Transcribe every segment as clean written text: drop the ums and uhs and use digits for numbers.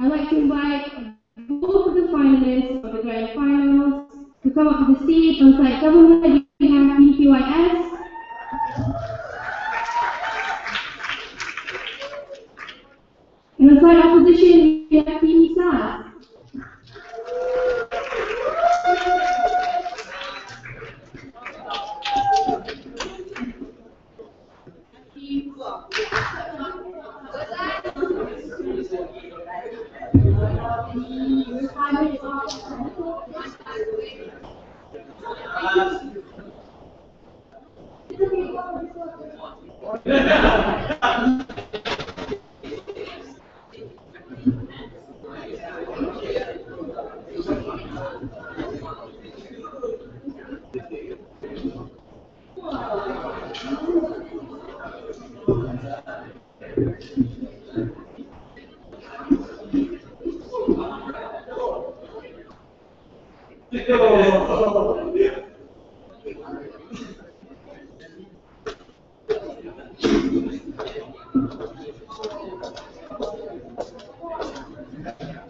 I'd like to invite both of the finalists of the grand finals to come up to the stage. On site government, we have Team KYS. And on side opposition, we have Team SAS.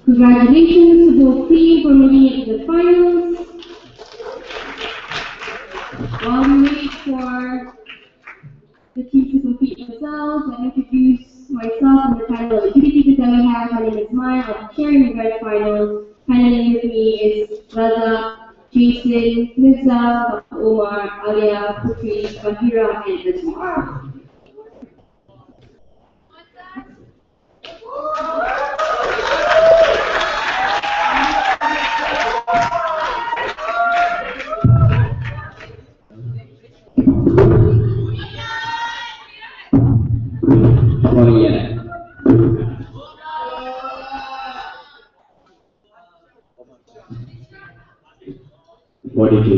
Congratulations to both teams for making it to the finals. While we wait for the teams to compete themselves, let me introduce myself and the panel of activities that we have. My name is Maya, I'll be chairing the grand finals. Paneling with me is Raza, Jason, Mirza, Omar, Alia, Putri, Bahira, and Azmar. What did you?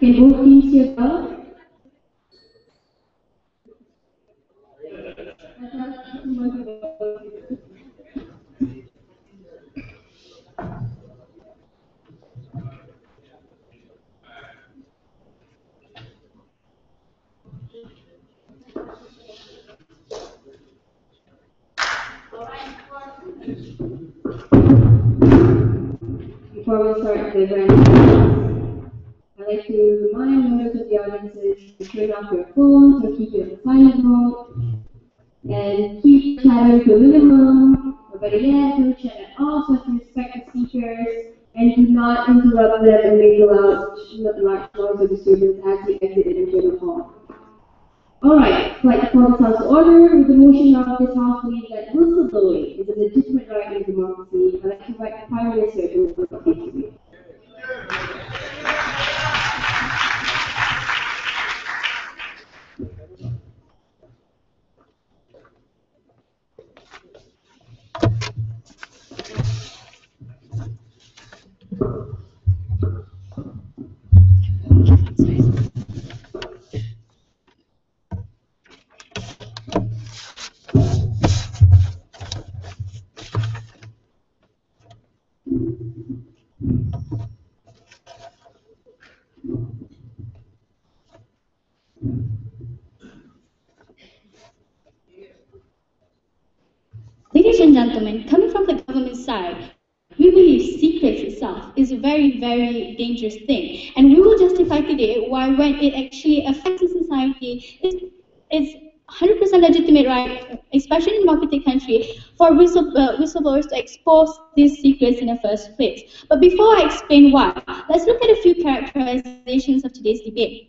Can both teams hear well? Before we start the grand finals, I'd like to remind members of the audiences to turn off your phones or keep it in silent mode and keep chattering to a minimum, or better yet, don't chat at all so as to respect the speakers and do not interrupt them and make loud noise or disturbance as we exit and enter the hall. Alright, I'd like to call this house to order with the motion of this house believe that whistleblowing is a legitimate right in democracy. I'd like to invite the Prime Minister to report the case. Ladies and gentlemen, coming from the government side, we believe secrets itself is a very, very dangerous thing. And we will justify today why when it actually affects the society, it's 100% legitimate right, especially in a democratic country, for whistleblowers to expose these secrets in the first place. But before I explain why, let's look at a few characterizations of today's debate.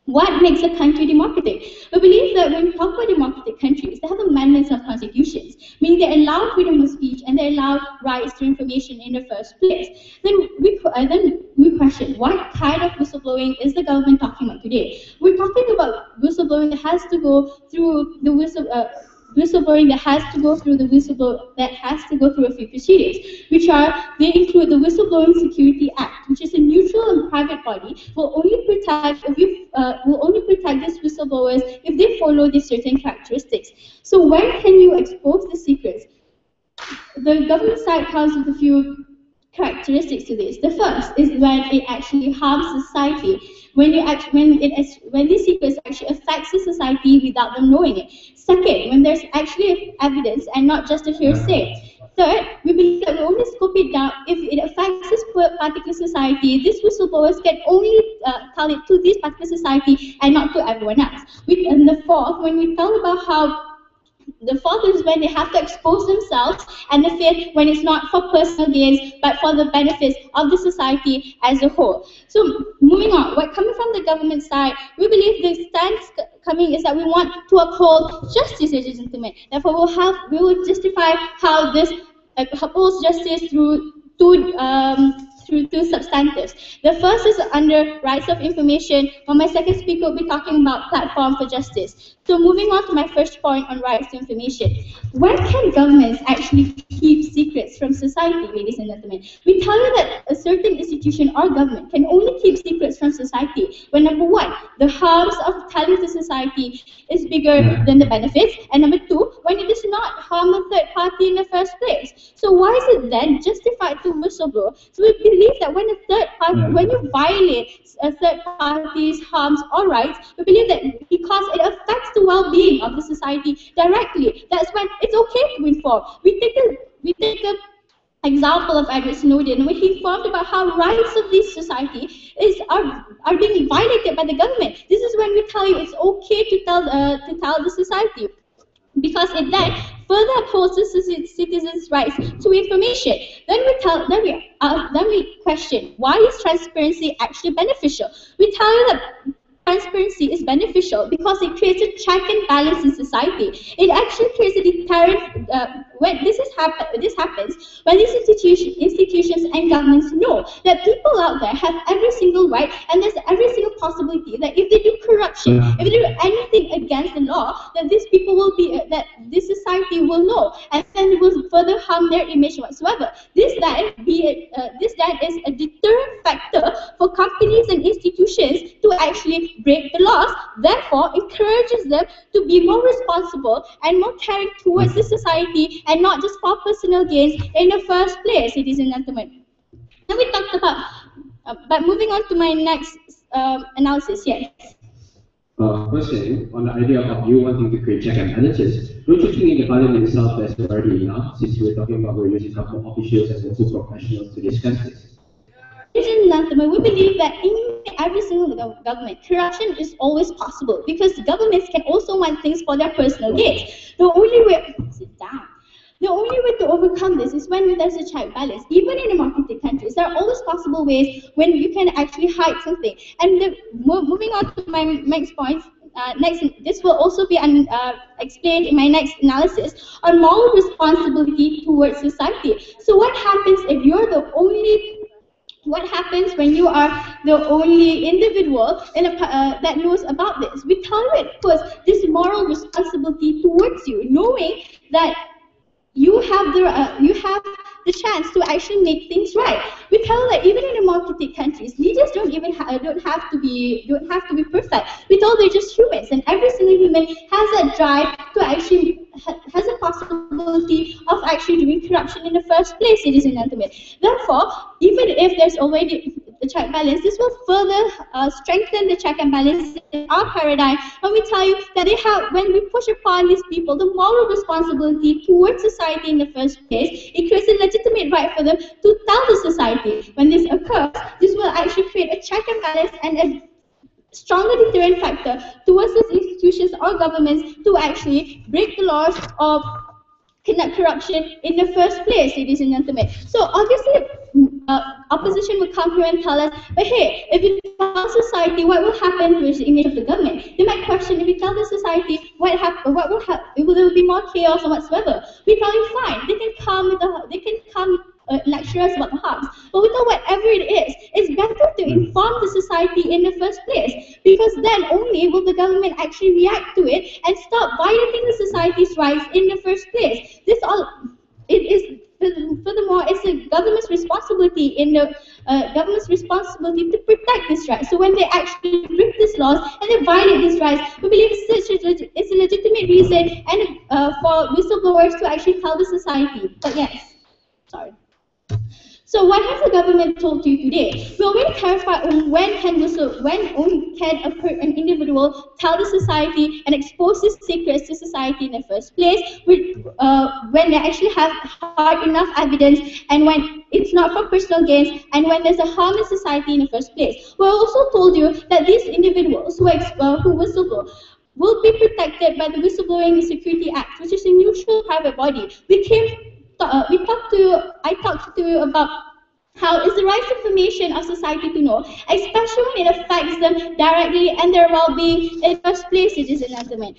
What makes a country democratic? We believe that when we talk about democratic countries, they have amendments of constitutions, meaning they allow freedom of speech and they allow rights to information in the first place. Then we question, what kind of whistleblowing is the government talking about today? We're talking about whistleblowing that has to go through the whistleblowing that has to go through a few proceedings, they include the Whistleblowing Security Act, which is a neutral and private body, will only protect these whistleblowers if they follow these certain characteristics. So when can you expose the secrets? The government side comes with a few characteristics to this. The first is when it actually harms society, when these secrets actually affects the society without them knowing it. Second, when there's actually evidence and not just a hearsay. Third, we believe that we only scope it down if it affects this particular society. These whistleblowers can only tell it to this particular society and not to everyone else. And the fourth, when we tell about how the fourth is when they have to expose themselves, and the fifth when it's not for personal gains but for the benefits of the society as a whole. So moving on, coming from the government side, we believe the stance coming is that we want to uphold justice, ladies and gentlemen. Therefore, we will justify how this upholds justice through two substantives. The first is under rights of information, while my second speaker will be talking about platform for justice. So moving on to my first point on rights to information. When can governments actually keep secrets from society, ladies and gentlemen? We tell you that a certain institution or government can only keep secrets from society when, number one, the harms of telling to society is bigger than the benefits, and number two, when it does not harm a third party in the first place. So why is it then justified to whistleblow? So we believe that when a third party, when you violate a third party's harms or rights, we believe that because it affects the well-being of the society directly, that's when it's okay to inform. We take a example of Edward Snowden, where he informed about how rights of this society are being violated by the government. This is when we tell you it's okay to tell the society, because it then further upholds the citizens' rights to information. Then we question, why is transparency actually beneficial? We tell you that transparency is beneficial because it creates a check and balance in society. It actually creates a deterrent when this happens when these institutions and governments know that people out there have every single right, and there's every single possibility that if they do corruption, if they do anything against the law, that these people will be that this society will know, and then it will further harm their image whatsoever. This then is a deterrent factor for companies and institutions to actually break the laws, therefore encourages them to be more responsible and more caring towards the society and not just for personal gains in the first place, ladies and gentlemen. Now we talked about, but moving on to my next analysis, yes. Question on the idea of you wanting to create check and balances. Don't you think in the parliament itself there's already enough, since we're talking about we're using government officials and also professionals to discuss this? Ladies and gentlemen, we believe that in every single government, corruption is always possible because governments can also want things for their personal gains. The only way to overcome this is when there's a check balance. Even in democratic countries, there are always possible ways when you can actually hide something. And moving on to my next point, this will also be explained in my next analysis on moral responsibility towards society. So what happens if you're the only what happens when you are the only individual that knows about this? We tell you it puts this moral responsibility towards you, knowing that you have the chance to actually make things right. We tell you that even in democratic countries, leaders don't have to be perfect. We tell they're just humans, and every single human has that drive to actually has a possibility of actually doing corruption in the first place, ladies and gentlemen. Therefore, even if there's already the check balance, this will further strengthen the check and balance in our paradigm when we tell you that when we push upon these people the moral responsibility towards society in the first place, it creates a legitimate right for them to tell the society. When this occurs, this will actually create a check and balance and a stronger deterrent factor towards these institutions or governments to actually break the laws of conduct corruption in the first place, ladies and gentlemen. So obviously, opposition will come here and tell us, but hey, if you tell society what will happen to the image of the government, they might question, if you tell the society what will happen, there will be more chaos or whatsoever. We tell you fine, they can come lecture us about the harms, but we tell whatever it is, it's better to inform the society in the first place, because then only will the government actually react to it and stop violating the society's rights in the first place. It is furthermore, it's the government's responsibility to protect this right. So when they actually break these laws and they violate these rights, we believe it's a legitimate reason and for whistleblowers to actually tell the society. But yes, sorry. So what has the government told you today? We already clarified on when can an individual tell the society and expose his secrets to society in the first place, when they actually have hard enough evidence and when it's not for personal gains and when there's a harm in society in the first place. We also told you that these individuals who whistleblow will be protected by the Whistleblowing Security Act, which is a neutral private body. I talked to you about how it's the right information of society to know, especially when it affects them directly and their well-being in the first place, ladies and gentlemen.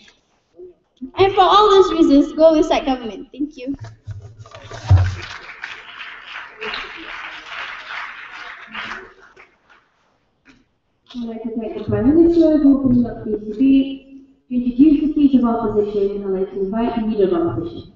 And for all those reasons, go inside government. Thank you. I'd like to thank the Prime Minister who opened up this debate. To introduce the speech of opposition, I'd like to invite the Leader of Opposition.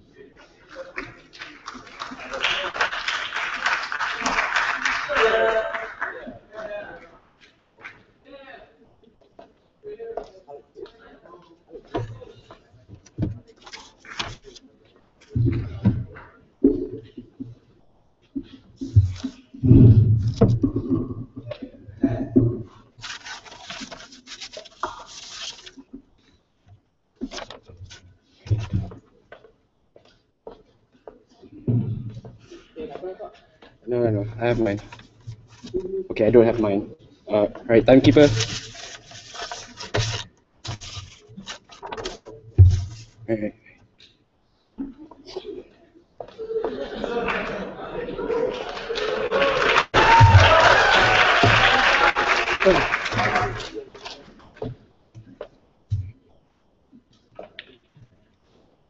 No, I have mine. Okay, I don't have mine. Right, timekeeper. Okay.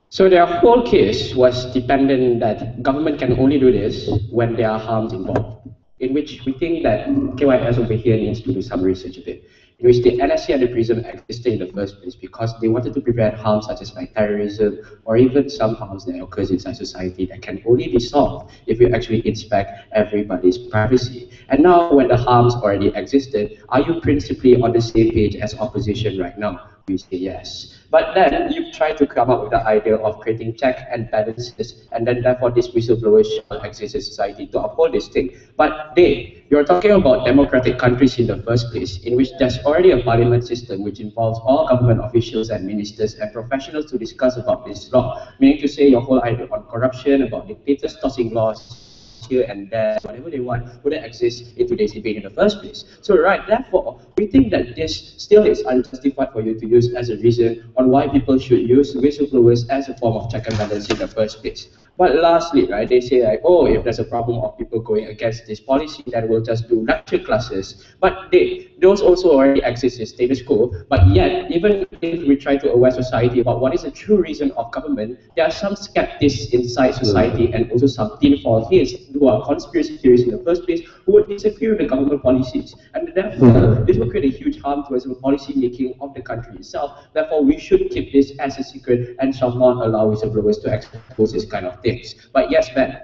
So their whole case was dependent that government can only do this when there are harms involved, in which we think that KYS over here needs to do some research a bit, in which the NSC and the PRISM existed in the first place because they wanted to prevent harms such as like terrorism or even some harms that occurs inside society that can only be solved if you actually inspect everybody's privacy. And now when the harms already existed, are you principally on the same page as opposition right now? We say yes. But then you've tried to come up with the idea of creating check and balances, and then therefore this whistleblowers shall exist in society to uphold this thing. But you're talking about democratic countries in the first place, in which there's already a parliament system which involves all government officials and ministers and professionals to discuss about this law. Meaning to say your whole idea on corruption, about dictators tossing laws here and there, whatever they want, wouldn't exist in today's debate in the first place. So therefore, we think that this still is unjustified for you to use as a reason on why people should use whistleblowers as a form of check and balance in the first place. But lastly, they say like, oh, if there's a problem of people going against this policy, then we'll just do lecture classes. But those also already exist in status quo. But yet, even if we try to aware society about what is the true reason of government, there are some skeptics inside society and also some tinfoil heads who are conspiracy theorists in the first place who would disagree with the government policies. And therefore, this will create a huge harm towards the policy making of the country itself. Therefore, we should keep this as a secret and shall not allow whistleblowers to expose this kind of things. But yes, Ben.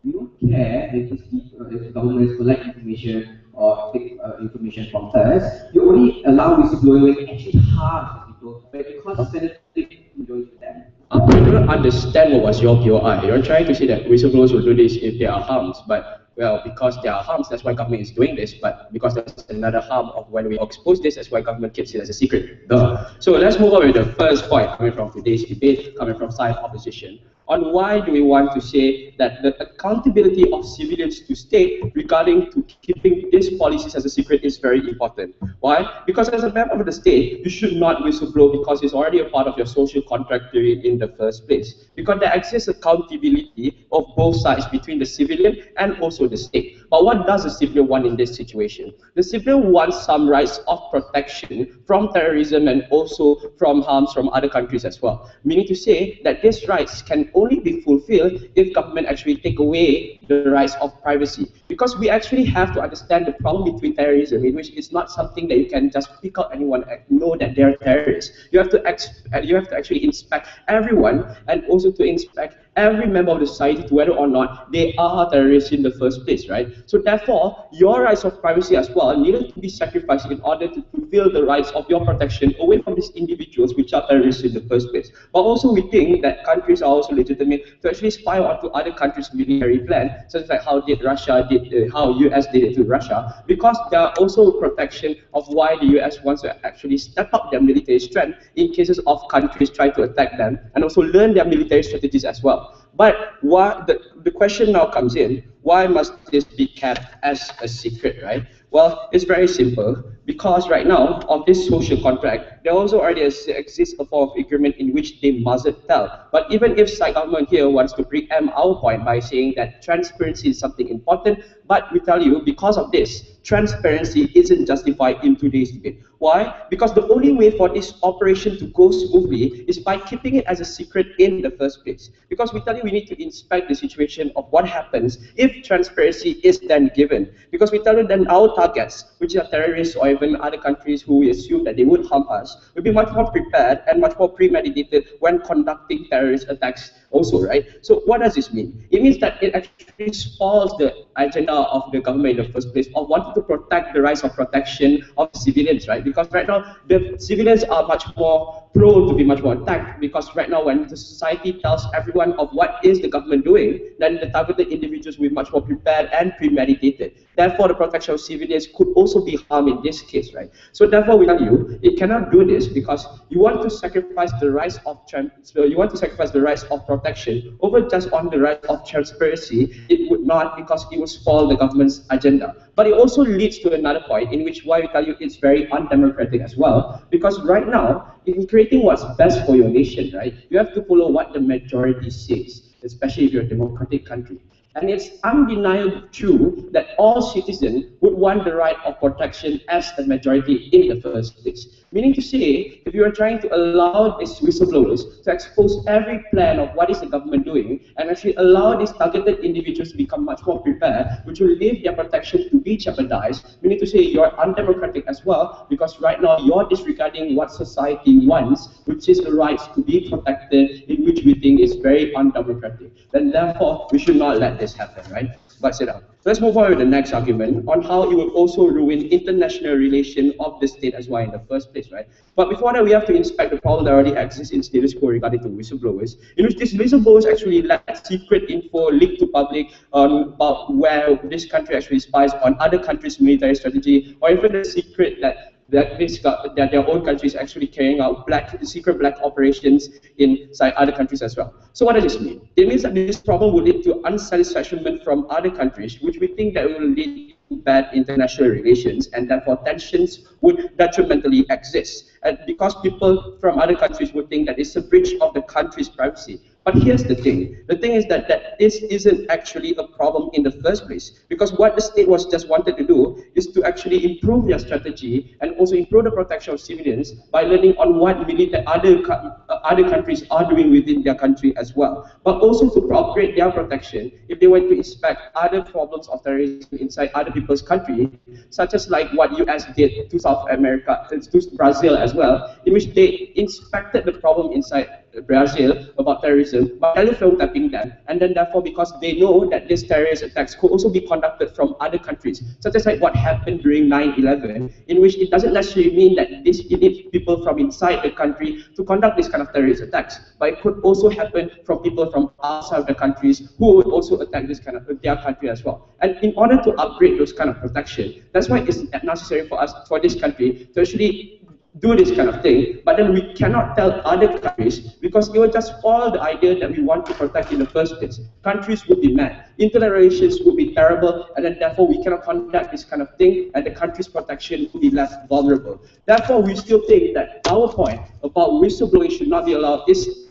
We don't care if governments collect information or take information from us. You only allow whistleblowing when actually harm people, but because it's sensitive, you don't do that. I don't understand what was your POI. You're trying to say that whistleblowers will do this if there are harms, but well, because there are harms, that's why government is doing this, but because there's another harm of when we expose this, that's why government keeps it as a secret. Duh. So let's move on with the first point coming from today's debate, coming from side opposition, on why do we want to say that the accountability of civilians to state regarding to keeping these policies as a secret is very important. Why? Because as a member of the state, you should not whistleblow because it's already a part of your social contract theory in the first place. Because there exists accountability of both sides between the civilian and also the state. But what does the civilian want in this situation? The civilian wants some rights of protection from terrorism and also from harms from other countries as well. Meaning to say that these rights can only be fulfilled if government actually take away the rights of privacy. Because we actually have to understand the problem between terrorism, in which it's not something that you can just pick out anyone and know that they're terrorists. You have to actually inspect everyone, and also to inspect every member of the society to whether or not they are terrorists in the first place, right? So therefore, your rights of privacy as well needed to be sacrificed in order to fulfill the rights of your protection away from these individuals which are terrorists in the first place. But also we think that countries are also legitimate to actually spy onto other countries' military plan, such as like how US did it to Russia, because there are also protection of why the US wants to actually step up their military strength in cases of countries try to attack them, and also learn their military strategies as well. But the question now comes in, why must this be kept as a secret, right? Well, it's very simple. Because right now, of this social contract, there also already exists a form of agreement in which they mustn't tell. But even if side government here wants to preempt our point by saying that transparency is something important, but we tell you, because of this, transparency isn't justified in today's debate. Why? Because the only way for this operation to go smoothly is by keeping it as a secret in the first place. Because we tell you we need to inspect the situation of what happens if transparency is then given. Because we tell you then our targets, which are terrorists or even other countries who we assume that they would harm us, will be much more prepared and much more premeditated when conducting terrorist attacks also, right? So what does this mean? It means that it actually spoils the agenda of the government in the first place of wanting to protect the rights of protection of civilians, right? Because right now, the civilians are much more prone to be much more attacked, because right now when the society tells everyone of what is the government doing, then the targeted individuals will be much more prepared and premeditated. Therefore, the protection of civilians could also be harmed in this case, right? So therefore, we tell you, it cannot do this because you want to sacrifice the rights of protection over just on the right of transparency. It would not, because it would spoil the government's agenda. But it also leads to another point in which why we tell you it's very undemocratic as well, because right now, in creating what's best for your nation, right, you have to follow what the majority says, especially if you're a democratic country. And it's undeniably true that all citizens would want the right of protection as the majority in the first place. Meaning to say, if you are trying to allow these whistleblowers to expose every plan of what is the government doing, and actually allow these targeted individuals to become much more prepared, which will leave their protection to be jeopardized, meaning to say you're undemocratic as well, because right now you're disregarding what society wants, which is the rights to be protected, in which we think is very undemocratic. Then therefore, we should not let this happen, right? But sit down. Let's move on with the next argument on how it will also ruin international relation of the state as well in the first place, right? But before that, we have to inspect the problem that already exists in status quo regarding to whistleblowers, in which these whistleblowers actually let secret info leak to public about where this country actually spies on other countries' military strategy, or even the secret that their own country is actually carrying out secret black operations inside other countries as well. So what does this mean? It means that this problem will lead to unsatisfaction from other countries, which we think that will lead to bad international relations, and therefore tensions would detrimentally exist. And because people from other countries would think that it's a breach of the country's privacy. But here's the thing. The thing is that this isn't actually a problem in the first place, because what the state was just wanted to do is to actually improve their strategy and also improve the protection of civilians by learning on what other countries are doing within their country as well, but also to upgrade their protection if they want to inspect other problems of terrorism inside other people's country, such as like what US did to South America, to Brazil as well, in which they inspected the problem inside Brazil about terrorism by telephone tapping them, and then therefore because they know that these terrorist attacks could also be conducted from other countries, such as like what happened during 9/11, in which it doesn't necessarily mean that you need people from inside the country to conduct this kind of terrorist attacks, but it could also happen from people from outside the countries who would also attack this kind of their country as well. And in order to upgrade those kind of protection, that's why it's necessary for this country to actually do this kind of thing, but then we cannot tell other countries because it will just spoil the idea that we want to protect in the first place. Countries would be mad, international relations would be terrible, and then therefore we cannot conduct this kind of thing, and the country's protection would be less vulnerable. Therefore, we still think that our point about whistleblowing should not be allowed is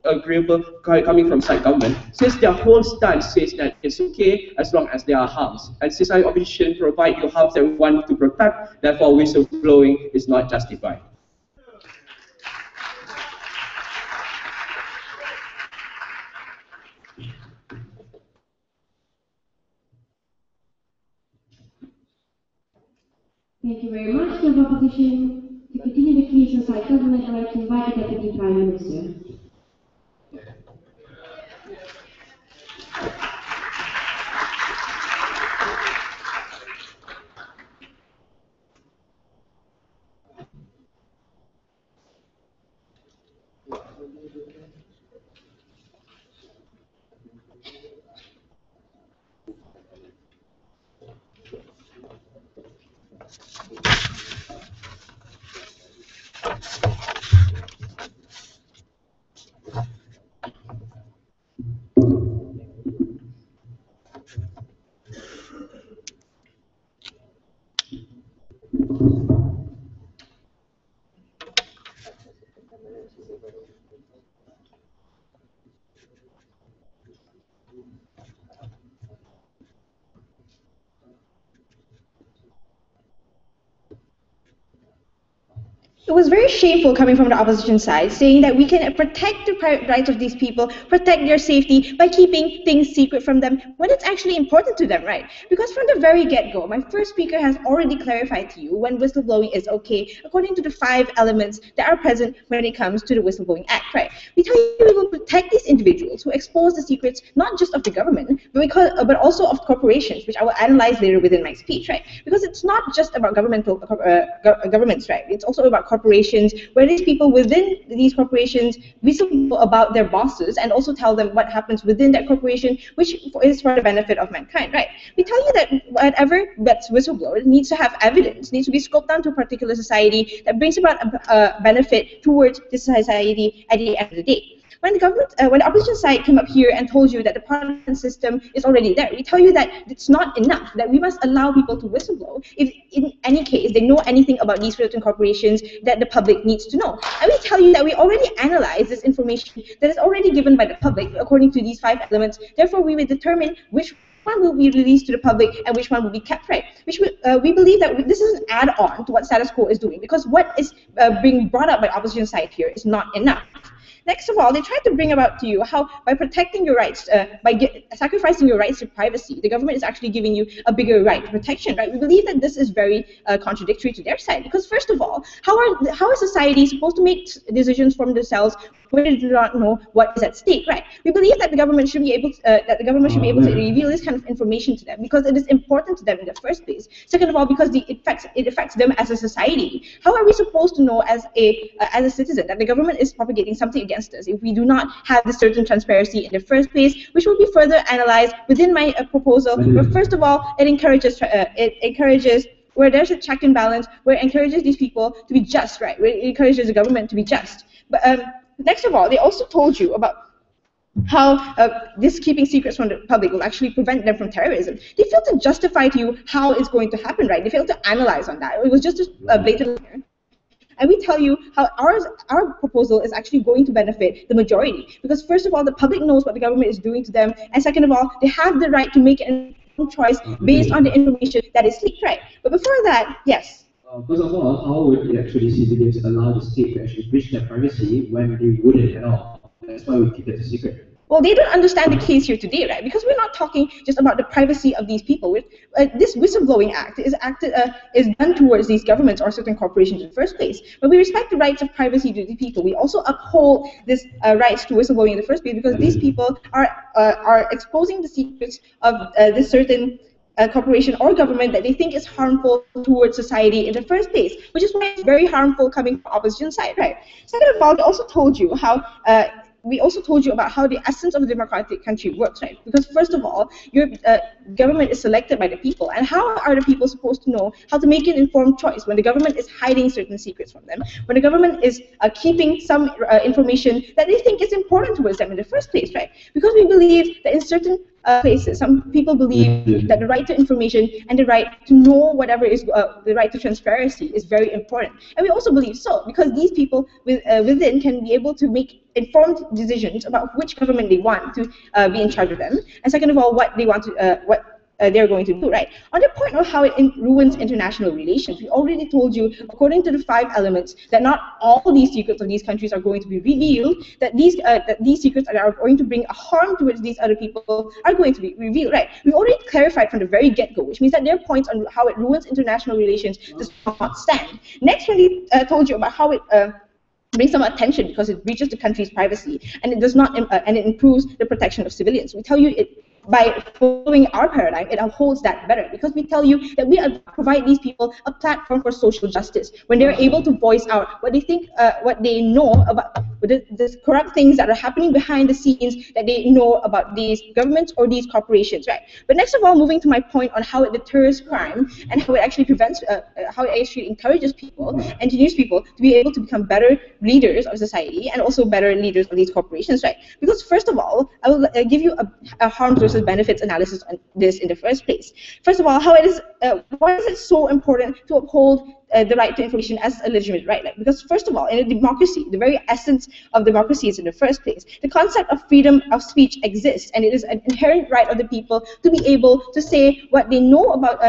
agreeable coming from side government, since their whole stance says that it's okay as long as there are harms. And since our opposition provide you harms that we want to protect, therefore whistleblowing is not justified. Thank you very much. The opposition to continue the case inside government, I'd like to invite the Deputy Prime Minister. It was very shameful coming from the opposition side, saying that we can protect the private rights of these people, protect their safety by keeping things secret from them when it's actually important to them, right? Because from the very get-go, my first speaker has already clarified to you when whistleblowing is okay, according to the 5 elements that are present when it comes to the Whistleblowing Act, right? We tell you we will protect these individuals who expose the secrets not just of the government, but also of corporations, which I will analyze later within my speech, right? Because it's not just about governments, right? It's also about corporations, where these people within these corporations whistle about their bosses and also tell them what happens within that corporation, which is for the benefit of mankind, right? We tell you that whatever that's whistleblower needs to have evidence, needs to be scoped down to a particular society that brings about a benefit towards the society at the end of the day. When the opposition side came up here and told you that the parliament system is already there, we tell you that it's not enough, that we must allow people to whistleblow if in any case they know anything about these certain corporations that the public needs to know. And we tell you that we already analyze this information that is already given by the public according to these 5 elements. Therefore, we will determine which one will be released to the public and which one will be kept, right? Which we believe that this is an add-on to what status quo is doing, because what is being brought up by opposition side here is not enough. Next of all, they tried to bring about to you how by protecting your rights, sacrificing your rights to privacy, the government is actually giving you a bigger right to protection, right? We believe that this is very contradictory to their side, because first of all, how is society supposed to make decisions for themselves when they do not know what is at stake, right? We believe that the government should be able to, reveal this kind of information to them because it is important to them in the first place. Second of all, because it affects them as a society. How are we supposed to know as a citizen that the government is propagating something against us if we do not have this certain transparency in the first place, which will be further analyzed within my proposal. But first of all, it encourages where there's a check and balance, where it encourages these people to be just, right? Where it encourages the government to be just. But next of all, they also told you about how this keeping secrets from the public will actually prevent them from terrorism. They failed to justify to you how it's going to happen, right? They failed to analyze on that. It was just a blatant liar. And we tell you how our proposal is actually going to benefit the majority. Because first of all, the public knows what the government is doing to them. And second of all, they have the right to make an informed choice based on the information that is leaked, right? But before that, yes. First of all, how would actually civilians allow the state to actually breach their privacy when they wouldn't at all? That's why we keep it a secret. Well, they don't understand the case here today, right? Because we're not talking just about the privacy of these people. This whistleblowing act is done towards these governments or certain corporations in the first place. But we respect the rights of privacy to these people. We also uphold this rights to whistleblowing in the first place because these people are exposing the secrets of this certain corporation or government that they think is harmful towards society in the first place, which is why it's very harmful coming from opposition side, right? Second of all, we also told you about how the essence of a democratic country works, right? Because first of all, your government is selected by the people, and how are the people supposed to know how to make an informed choice when the government is hiding certain secrets from them, when the government is keeping some information that they think is important towards them in the first place, right? Because we believe that in certain places, some people believe that the right to information and the right to know whatever is the right to transparency is very important, and we also believe so because these people within can be able to make informed decisions about which government they want to be in charge of them, and second of all, what they want to they're going to do, right? On the point of how it ruins international relations, we already told you, according to the 5 elements, that not all these secrets of these countries are going to be revealed, that these secrets that are going to bring a harm towards these other people are going to be revealed, right? We already clarified from the very get-go, which means that their points on how it ruins international relations does not stand. Next, when we told you about how it brings some attention because it breaches the country's privacy and it does not and it improves the protection of civilians. We tell you it by following our paradigm, it upholds that better because we tell you that we provide these people a platform for social justice when they're able to voice out what they think, what they know about the corrupt things that are happening behind the scenes that they know about these governments or these corporations, right? But next of all, moving to my point on how it deters crime and how it actually prevents, how it actually encourages people, engineers people to be able to become better leaders of society and also better leaders of these corporations, right? Because first of all, I will give you a harms versus benefits analysis on this in the first place. First of all, how it is, why is it so important to uphold the right to information as a legitimate right? Like, because first of all, in a democracy, the very essence of democracy is in the first place. The concept of freedom of speech exists, and it is an inherent right of the people to be able to say what they know about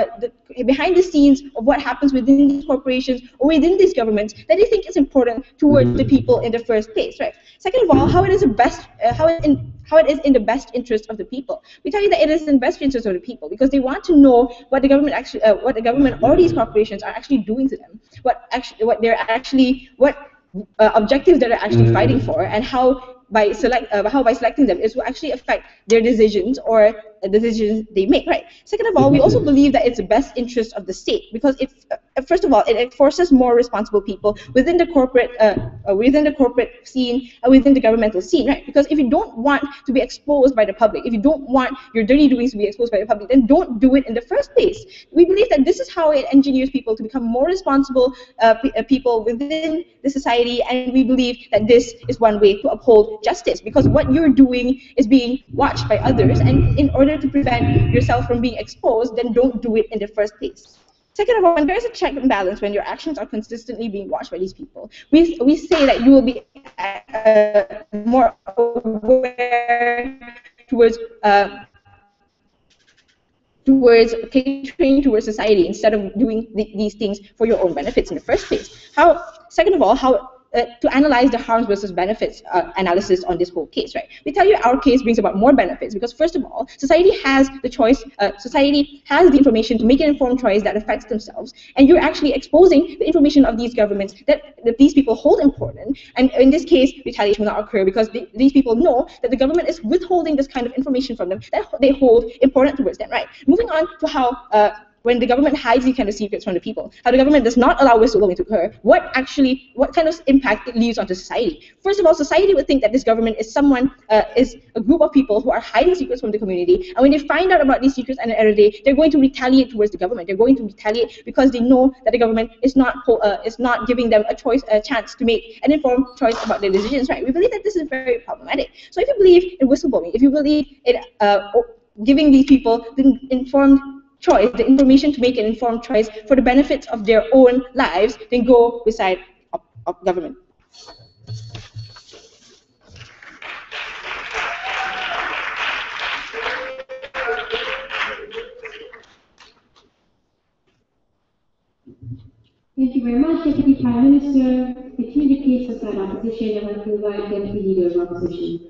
behind the scenes of what happens within these corporations or within these governments that they think is important towards the people in the first place, right? Second of all, how it is in the best interest of the people. We tell you that it is in the best interest of the people because they want to know what the government actually, what the government or these corporations are actually doing to them, what objectives that they're actually fighting for, and how by selecting them is will actually affect their decisions or the decisions they make, right? Second of all, we also believe that it's the best interest of the state because it's first of all, it forces more responsible people within the corporate scene and within the governmental scene, right? Because if you don't want to be exposed by the public, if you don't want your dirty doings to be exposed by the public, then don't do it in the first place. We believe that this is how it engineers people to become more responsible people within the society, and we believe that this is one way to uphold justice because what you're doing is being watched by others, and in order to prevent yourself from being exposed, then don't do it in the first place. Second of all, when there's a check and balance, when your actions are consistently being watched by these people, we say that you will be more aware towards catering towards society instead of doing these things for your own benefits in the first place. Second of all, how to analyze the harms versus benefits analysis on this whole case, right? We tell you our case brings about more benefits because first of all, society has the choice, society has the information to make an informed choice that affects themselves, and you're actually exposing the information of these governments that these people hold important, and in this case, retaliation will not occur because these people know that the government is withholding this kind of information from them that they hold important towards them, right? Moving on to how when the government hides these kind of secrets from the people, how the government does not allow whistleblowing to occur, what kind of impact it leaves onto society. First of all, society would think that this government is is a group of people who are hiding secrets from the community, and when they find out about these secrets at the end of the day, they're going to retaliate towards the government. They're going to retaliate because they know that the government is not giving them a chance to make an informed choice about their decisions, right? We believe that this is very problematic. So if you believe in whistleblowing, if you believe in giving these people the informed choice, the information to make an informed choice for the benefits of their own lives, then go beside of government. Thank you very much, Deputy Prime Minister. Continue the case of that opposition and will provide Deputy Leader of Opposition.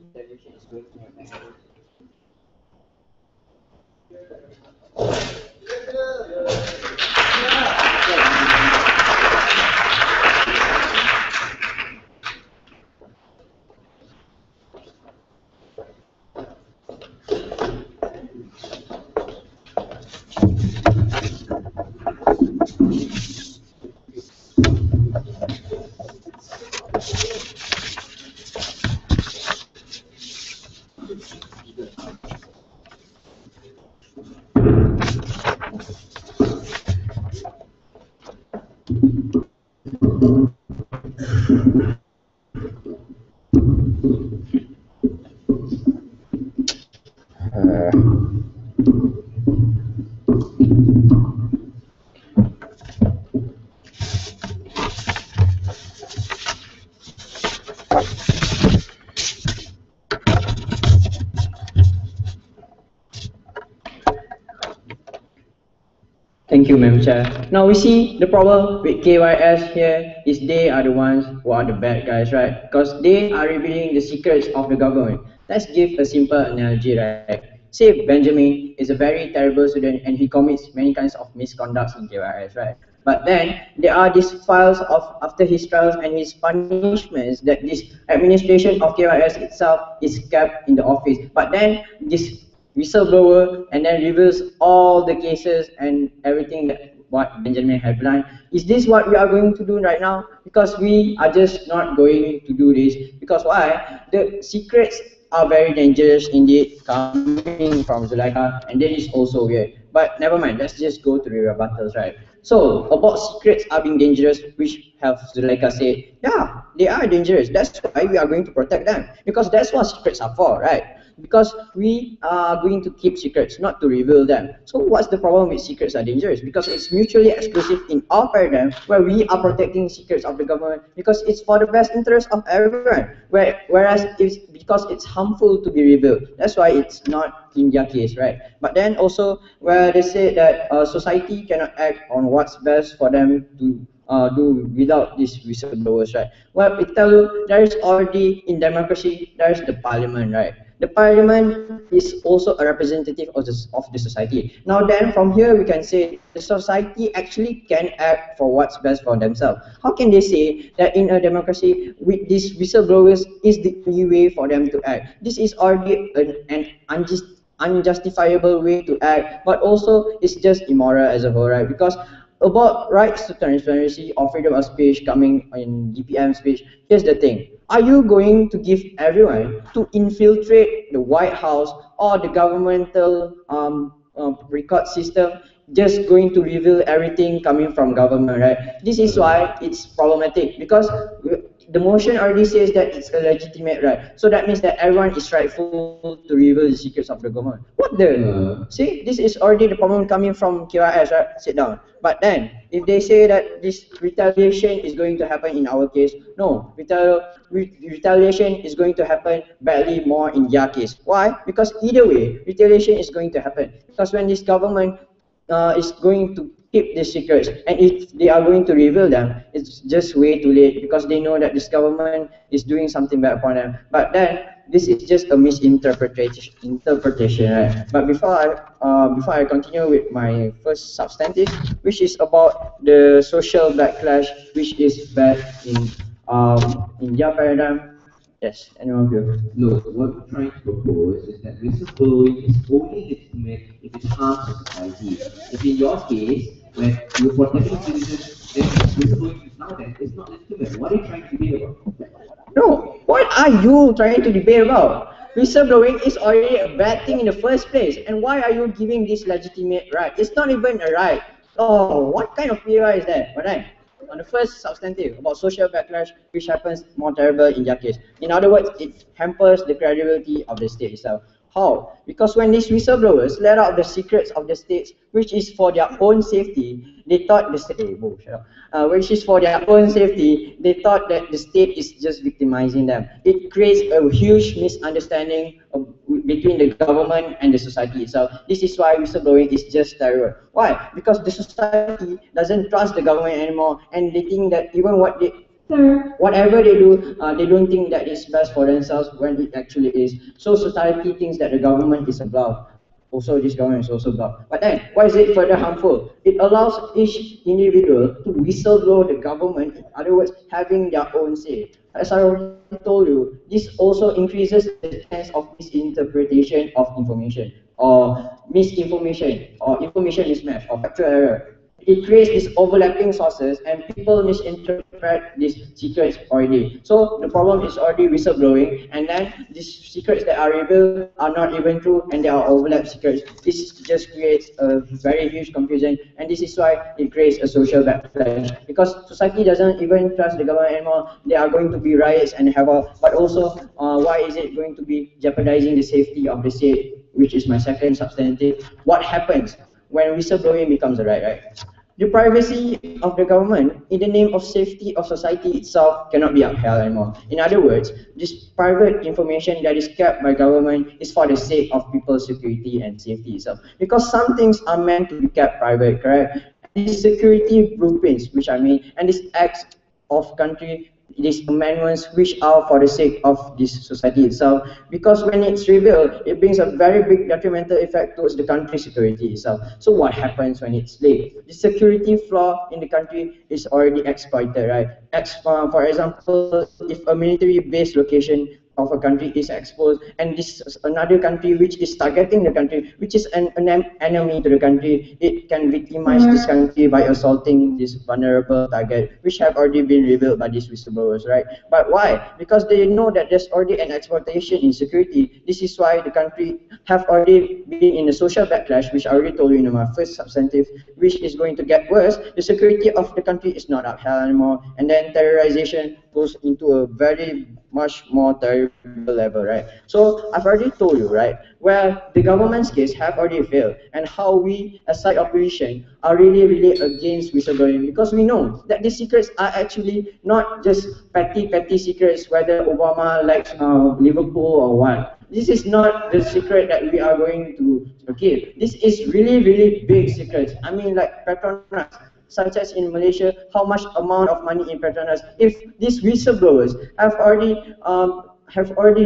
Thank you, Madam Chair. Now we see the problem with KYS here is they are the ones who are the bad guys, right? Because they are revealing the secrets of the government. Let's give a simple analogy, right? Say Benjamin is a very terrible student and he commits many kinds of misconducts in KYS, right? But then there are these files of after his trials and his punishments that this administration of KYS itself is kept in the office. But then this whistleblower and then reveals all the cases and everything that what Benjamin had done. Is this what we are going to do right now? Because we are just not going to do this. Because why? The secrets are very dangerous indeed coming from Zulaikha, and that is also weird. But never mind, let's just go to the rebuttals, right? So about secrets are being dangerous, which have Zulaikha said, yeah, they are dangerous. That's why we are going to protect them. Because that's what secrets are for, right? Because we are going to keep secrets, not to reveal them. So what's the problem with secrets are dangerous? Because it's mutually exclusive in our paradigm where we are protecting secrets of the government because it's for the best interest of everyone. Whereas it's because it's harmful to be revealed. That's why it's not in their case, right? But then also where they say that society cannot act on what's best for them to do without these whistleblowers, right? Well, it tell you there is already in democracy, there is the parliament, right? The parliament is also a representative of the society. Now then, from here we can say the society actually can act for what's best for themselves. How can they say that in a democracy, with these whistleblowers is the only way for them to act? This is already an unjustifiable way to act, but also it's just immoral as a whole, right? Because about rights to transparency or freedom of speech coming in DPM speech, here's the thing. Are you going to give everyone to infiltrate the White House or the governmental record system just going to reveal everything coming from government, right? This is why it's problematic because the motion already says that it's a legitimate right. So that means that everyone is rightful to reveal the secrets of the government. What the? See, this is already the problem coming from KYS, right? Sit down. But then, if they say that this retaliation is going to happen in our case, no, retaliation is going to happen badly more in their case. Why? Because either way, retaliation is going to happen. Because when this government is going to keep these secrets, and if they are going to reveal them, it's just way too late because they know that this government is doing something bad for them. But then this is just a interpretation, right? But before I continue with my first substantive, which is about the social backlash, which is bad in their paradigm. Yes, anyone of you? Look, what we're trying to propose is that whistleblowing is only legitimate if it harms society. If in your case, when you're protecting citizens, then whistleblowing is now then it's not legitimate. What are you trying to debate about? No, what are you trying to debate about? Whistleblowing is already a bad thing in the first place, and why are you giving this legitimate right? It's not even a right. Oh, what kind of POI is that? But then, on the first substantive about social backlash, which happens more terrible in their case. In other words, it hampers the credibility of the state itself. How? Because when these whistleblowers let out the secrets of the states, which is for their own safety, they thought the state, which is for their own safety, they thought that the state is just victimizing them. It creates a huge misunderstanding between the government and the society itself. This is why whistleblowing is just terrible. Why? Because the society doesn't trust the government anymore, and they think that even whatever they do, they don't think that it's best for themselves when it actually is. So society thinks that the government is a bluff. Also, this government is also bluff. But then, why is it further harmful? It allows each individual to whistleblow the government, in other words, having their own say. As I already told you, this also increases the chance of misinterpretation of information, or misinformation, or information mismatch, or factual error. It creates these overlapping sources and people misinterpret these secrets already. So the problem is already whistleblowing, and then these secrets that are revealed are not even true and they are overlap secrets. This just creates a very huge confusion, and this is why it creates a social backlash. Because society doesn't even trust the government anymore, there are going to be riots and havoc, but also why is it going to be jeopardizing the safety of the state, which is my second substantive. What happens when whistleblowing becomes a right? the privacy of the government in the name of safety of society itself cannot be upheld anymore. In other words, this private information that is kept by government is for the sake of people's security and safety itself. Because some things are meant to be kept private, correct? And these security blueprints, which I mean, and these acts of country, these amendments which are for the sake of this society itself, because when it's revealed, it brings a very big detrimental effect towards the country's security itself. So what happens when it's leaked? The security flaw in the country is already exploited, right? For example, if a military base location of a country is exposed, and this is another country which is targeting the country, which is an enemy to the country, it can victimize this country by assaulting this vulnerable target, which have already been revealed by these whistleblowers, right? But why? Because they know that there's already an exploitation in security. This is why the country have already been in a social backlash, which I already told you in my first substantive, which is going to get worse. The security of the country is not upheld anymore, and then terrorization goes into a very much more terrible level, right? So I've already told you, right, where the government's case have already failed, and how we as side opposition are really against whistleblowing, because we know that the secrets are actually not just petty secrets, whether Obama likes Liverpool or what. This is not the secret that we are going to give. This is really big secrets. I mean, like Petronas, such as in Malaysia, how much amount of money in Petronas. If these whistleblowers have already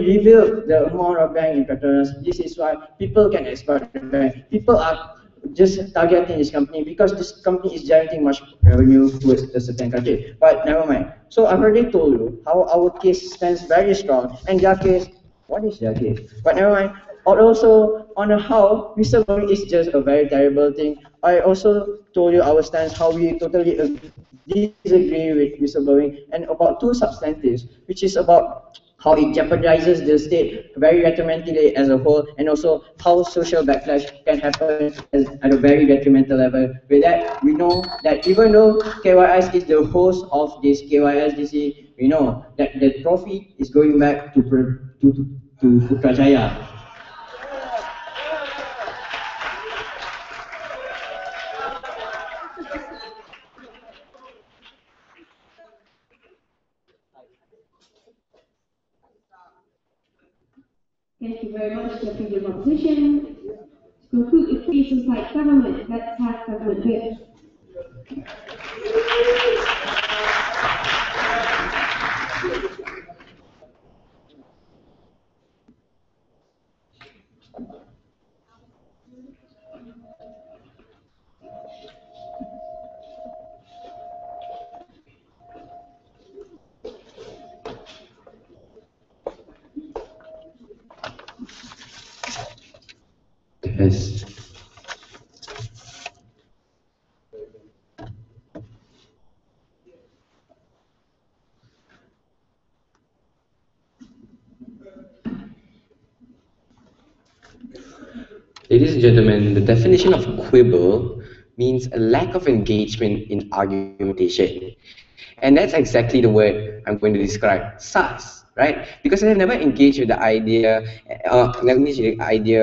revealed the amount of bank in Petronas, this is why people can exploit the bank. People are just targeting this company because this company is generating much revenue towards a certain country. But never mind. So I've already told you how our case stands very strong, and their case, what is their case? But never mind. Or also on how whistleblowing is just a very terrible thing. I also told you our stance, how we totally disagree with whistleblowing, and about two substantives, which is about how it jeopardizes the state very detrimentally as a whole, and also how social backlash can happen at a very detrimental level. With that, we know that even though KYS is the host of this KYSDC, we know that the trophy is going back to Putrajaya. Thank you very much to the previous opposition. To conclude the case inside government, let's have Government Bick. Yes. Ladies and gentlemen, the definition of quibble means a lack of engagement in argumentation. And that's exactly the word I'm going to describe, sus, right? Because I've never engaged with the idea,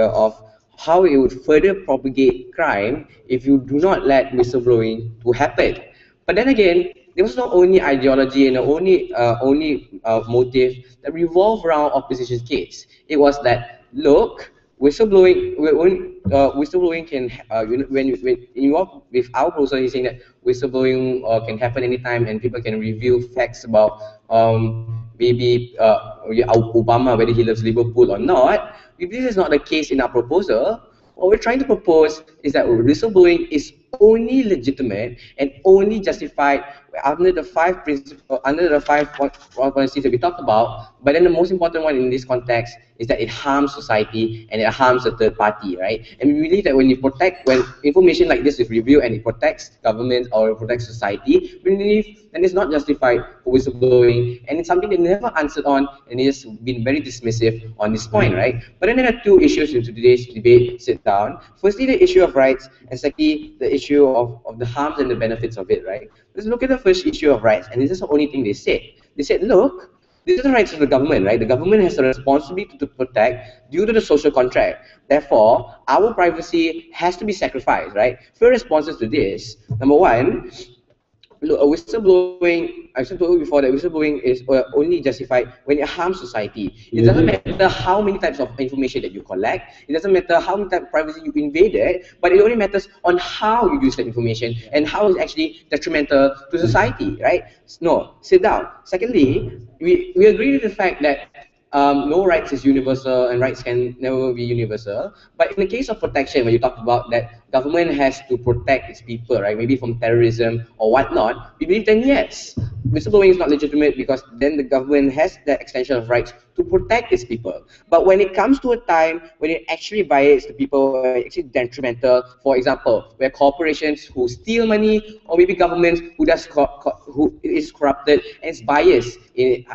of how it would further propagate crime if you do not let whistleblowing to happen. But then again, there was not only ideology and the only motive that revolved around opposition's case. It was that, look, whistleblowing can when you work with our proposal, he's saying that whistleblowing can happen anytime and people can reveal facts about maybe Obama, whether he loves Liverpool or not. If this is not the case in our proposal, what we're trying to propose is that whistleblowing is only legitimate and only justified under the five policies that we talked about. But then the most important one in this context is that it harms society and it harms the third party, right? And we believe that when information like this is revealed and it protects government or it protects society, we believe that it's not justified for whistleblowing, and it's something they never answered on, and it has been very dismissive on this point, right? But then there are two issues in today's debate sit down. Firstly, the issue of rights, and secondly, the issue of the harms and the benefits of it, right? Let's look at the first issue of rights, and this is the only thing they said. They said, look, These are the rights of the government, right? The government has a responsibility to protect due to the social contract. Therefore, our privacy has to be sacrificed, right? Few responses to this. Number one, look, a whistleblowing, I said told you before that whistleblowing is only justified when it harms society. It doesn't matter how many types of information that you collect, it doesn't matter how many types of privacy you invaded, but it only matters on how you use that information and how it's actually detrimental to society, right? No, sit down. Secondly, we agree with the fact that no rights is universal and rights can never be universal. But in the case of protection, when you talk about that government has to protect its people, right? Maybe from terrorism or whatnot, we believe then yes, whistleblowing is not legitimate because then the government has the extension of rights to protect its people. But when it comes to a time when it actually violates the people, when it's actually detrimental, for example, where corporations who steal money, or maybe governments who who is corrupted and is biased in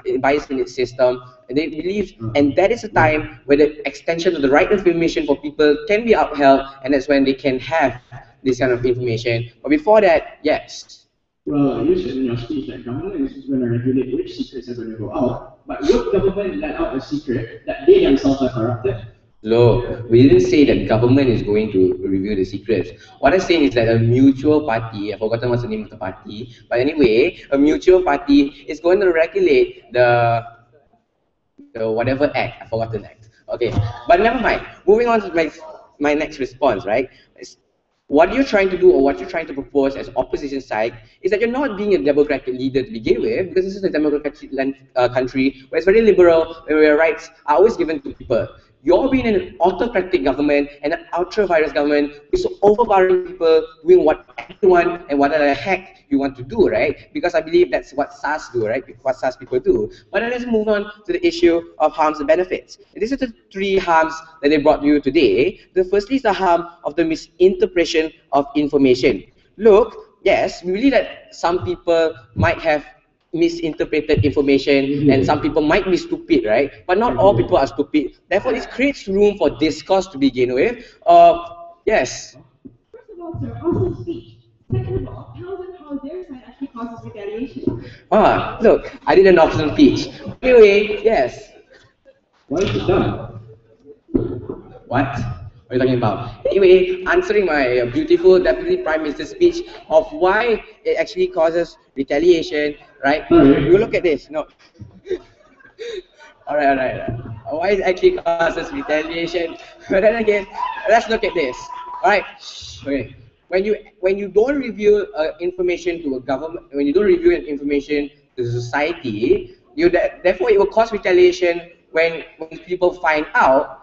its system, and they believe, and that is a time where the extension of the right of information for people can be upheld, and that's when they can have this kind of information. But before that, yes. Well, you said in your speech that government is going to regulate which secrets are going to go out, but would government let out a secret that they themselves are corrupted? Look, we didn't say that government is going to review the secrets. What I'm saying is that a mutual party, I've forgotten what's the name of the party, but anyway, a mutual party is going to regulate the whatever act, I've forgotten the act. Okay, but never mind. Moving on to my next response, right? What you're trying to do, or what you're trying to propose as opposition side, is that you're not being a democratic leader to begin with, because this is a democratic country where it's very liberal, where rights are always given to people. You're being an autocratic government and an ultra-virus government which is overpowering people, doing what you want and what the heck you want to do, right? Because I believe that's what SARS do, right? What SARS people do. But then let's move on to the issue of harms and benefits. And these are the three harms that they brought you today. The firstly is the harm of the misinterpretation of information. Look, yes, we believe that some people might have misinterpreted information and some people might be stupid, right? But not all people are stupid. Therefore, it creates room for discourse to begin with. Yes. First of all, sir, awesome speech. Second of all, tell them how their side actually causes retaliation. Look, I did an awesome speech. Anyway, yes. Why is it done? What? What are you talking about? Anyway, answering my beautiful Deputy Prime Minister's speech of why it actually causes retaliation, right? You look at this. No. Alright. Why it actually causes retaliation? But then again, let's look at this. Alright. Okay. When you don't reveal information to a government, when you don't reveal information to society, therefore it will cause retaliation when people find out,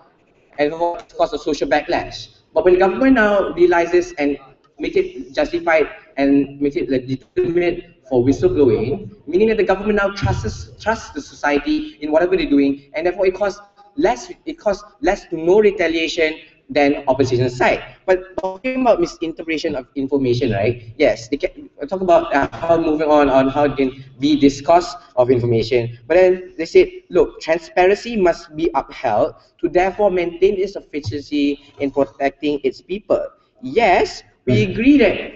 and cause a social backlash. But when the government now realizes and make it justified and make it legitimate for whistleblowing, meaning that the government now trusts the society in whatever they're doing, and therefore it causes less to no retaliation than opposition side. But talking about misinterpretation of information, right? Yes, they can talk about how moving on how it can be discourse of information. But then they say, look, transparency must be upheld to therefore maintain its efficiency in protecting its people. Yes, we agree that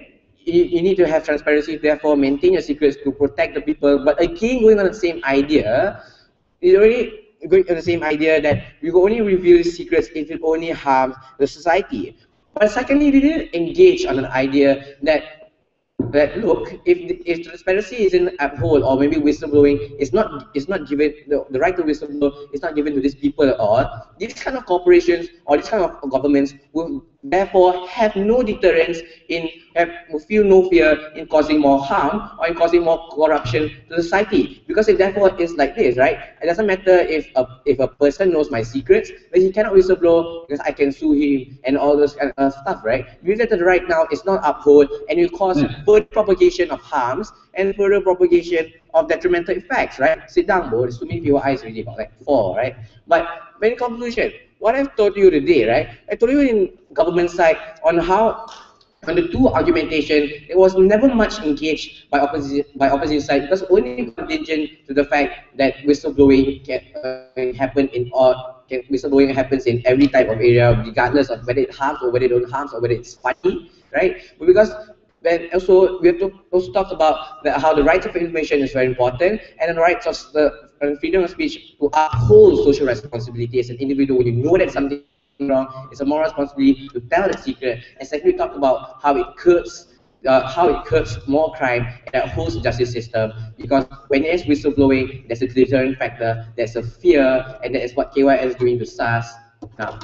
you need to have transparency, therefore maintain your secrets to protect the people. But again, going on the same idea, going on the same idea that we will only reveal secrets if it only harms the society. But secondly, we didn't engage on an idea that look, if transparency isn't upheld, or maybe whistleblowing is not given, the right to whistleblow is not given to these people at all, these kind of corporations or these kind of governments will therefore have no deterrence will feel no fear in causing more harm or in causing more corruption to society, because it therefore is like this, right? It doesn't matter if a person knows my secrets, but he cannot whistleblow because I can sue him and all those kind of stuff, right? Because that right now is not upheld and will cause further propagation of harms and further propagation of detrimental effects, right? Sit down, bro. There's too many people eyes already, about like 4, right? But in conclusion, what I've told you today, right? I told you in government side on the two argumentation, it was never much engaged by opposition side, because only contingent to the fact that whistleblowing can happen whistleblowing happens in every type of area, regardless of whether it harms or whether it don't harm or whether it's funny, right? But because when also we have to also talk about how the right of information is very important, and the rights of the freedom of speech to uphold social responsibility as an individual. When you know that something is wrong, it's a moral responsibility to tell the secret. And secondly, we talk about how it curbs more crime and upholds the justice system, because when there's whistleblowing, there's a deterrent factor, there's a fear, and that is what KYS is doing to SARS now.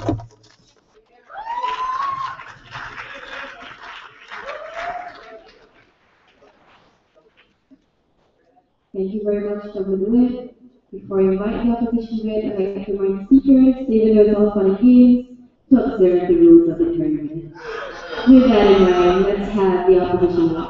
Thank you very much, Dr. Wood. Before I invite the opposition win, I'd like to remind speakers, stay with us on games to observe the rules of the tournament. With that in mind, let's have the opposition win.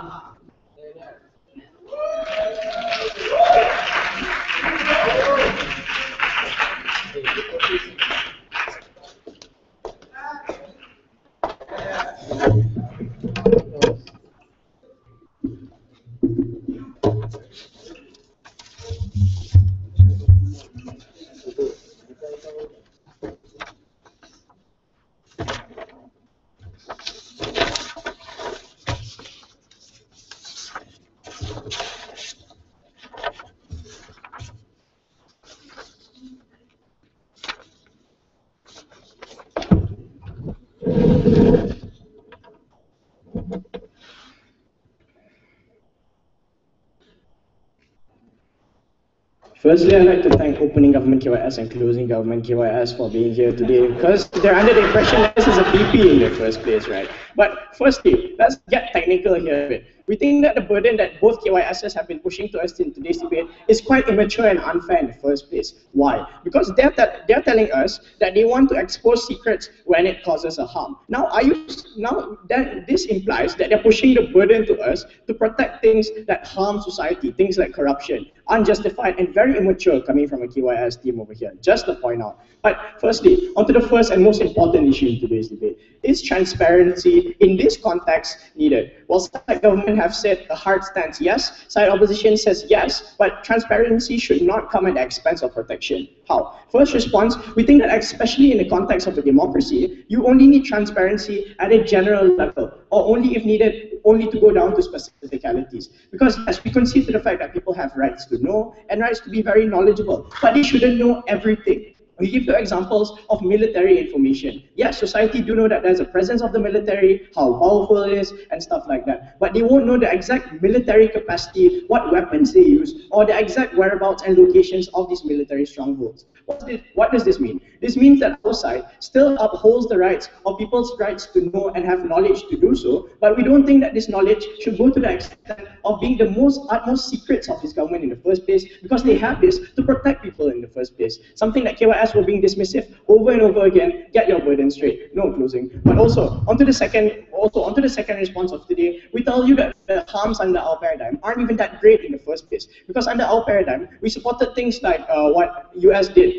Firstly, I'd like to thank opening government KYS and closing government KYS for being here today, because they're under the impression that this is a BP in the first place, right? But firstly, let's get technical here a bit. We think that the burden that both KYSs have been pushing to us in today's debate is quite immature and unfair in the first place. Why? Because they're telling us that they want to expose secrets when it causes a harm. Now, this implies that they're pushing the burden to us to protect things that harm society, things like corruption, unjustified and very immature coming from a KYS team over here, just to point out. But firstly, onto the first and most important issue in today's debate. Is transparency in this context needed? Well, side government have said a hard stance yes, side opposition says yes, but transparency should not come at the expense of protection. How? First response, we think that especially in the context of a democracy, you only need transparency at a general level, or only if needed, only to go down to specificalities. Because as we concede to the fact that people have rights to know and rights to be very knowledgeable, but they shouldn't know everything. We give you examples of military information. Yes, society do know that there's a presence of the military, how powerful it is, and stuff like that. But they won't know the exact military capacity, what weapons they use, or the exact whereabouts and locations of these military strongholds. What does this mean? This means that our side still upholds the rights of people's rights to know and have knowledge to do so, but we don't think that this knowledge should go to the extent of being the utmost secrets of this government in the first place, because they have this to protect people in the first place. Something that KYS were being dismissive over and over again. Get your burden straight. No closing. But also onto the second response of today, we tell you that the harms under our paradigm aren't even that great in the first place, because under our paradigm we supported things like what US did,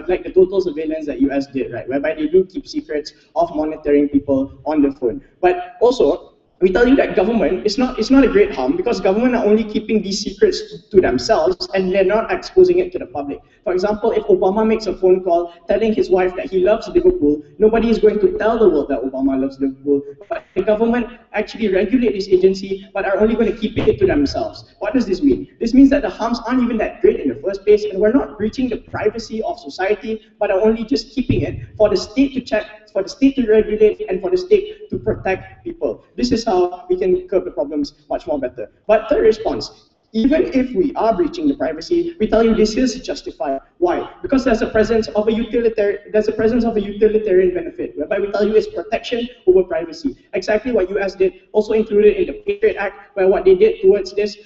like the total surveillance that US did, right, whereby they do keep secrets of monitoring people on the phone. But also, we tell you that government is not a great harm, because government are only keeping these secrets to themselves and they're not exposing it to the public. For example, if Obama makes a phone call telling his wife that he loves Liverpool, nobody is going to tell the world that Obama loves Liverpool. But the government actually regulate this agency, but are only going to keep it to themselves. What does this mean? This means that the harms aren't even that great in the first place, and we're not breaching the privacy of society, but are only just keeping it for the state to check, for the state to regulate, and for the state to protect people. This is how we can curb the problems much more better. But third response, even if we are breaching the privacy, we tell you this is justified. Why? Because there's a presence of a utilitarian benefit, whereby we tell you it's protection over privacy. Exactly what US did, also included in the Patriot Act, where what they did towards this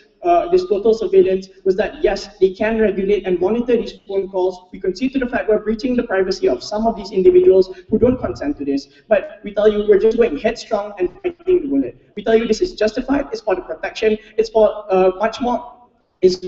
total surveillance was that yes, they can regulate and monitor these phone calls. We concede to the fact we're breaching the privacy of some of these individuals who don't consent to this, but we tell you we're just going headstrong and biting the bullet. We tell you this is justified, it's for the protection, it's for much more is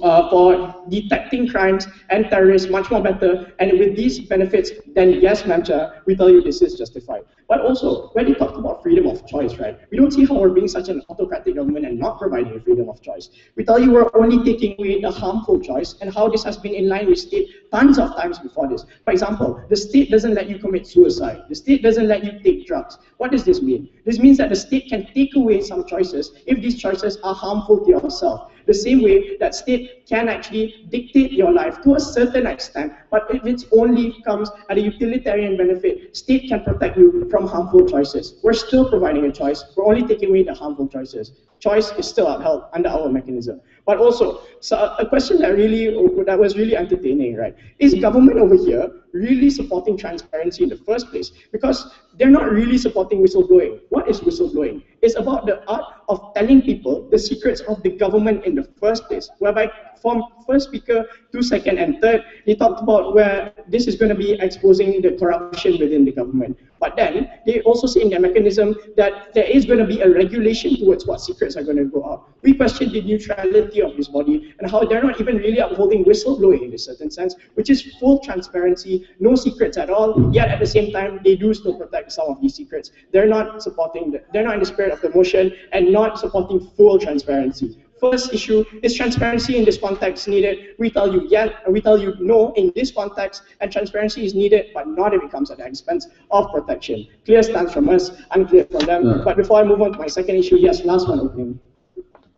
for detecting crimes and terrorists much more better, and with these benefits, then yes, ma'am, Chair, we tell you this is justified. But also, when you talk about freedom of choice, right, we don't see how we're being such an autocratic government and not providing a freedom of choice. We tell you we're only taking away the harmful choice, and how this has been in line with state tons of times before this. For example, the state doesn't let you commit suicide. The state doesn't let you take drugs. What does this mean? This means that the state can take away some choices if these choices are harmful to yourself. The same way that state can actually dictate your life to a certain extent, but if it only comes at a utilitarian benefit, state can protect you from harmful choices. We're still providing a choice, we're only taking away the harmful choices. Choice is still upheld under our mechanism. But also, so a question that was really entertaining, right? Is government over here really supporting transparency in the first place? Because they're not really supporting whistleblowing. What is whistleblowing? It's about the art of telling people the secrets of the government in the first place, whereby from first speaker to second and third, they talked about where this is going to be exposing the corruption within the government. But then, they also say in their mechanism that there is going to be a regulation towards what secrets are going to go out. We question the neutrality of this body and how they're not even really upholding whistleblowing in a certain sense, which is full transparency, no secrets at all, yet at the same time, they do still protect some of these secrets. They're not supporting, they're not in the spirit of the motion and not supporting full transparency. First issue, is transparency in this context needed? We tell you yes, we tell you no in this context, and transparency is needed, but not if it comes at the expense of protection. Clear stance from us, unclear from them. But before I move on to my second issue, yes, last one opening.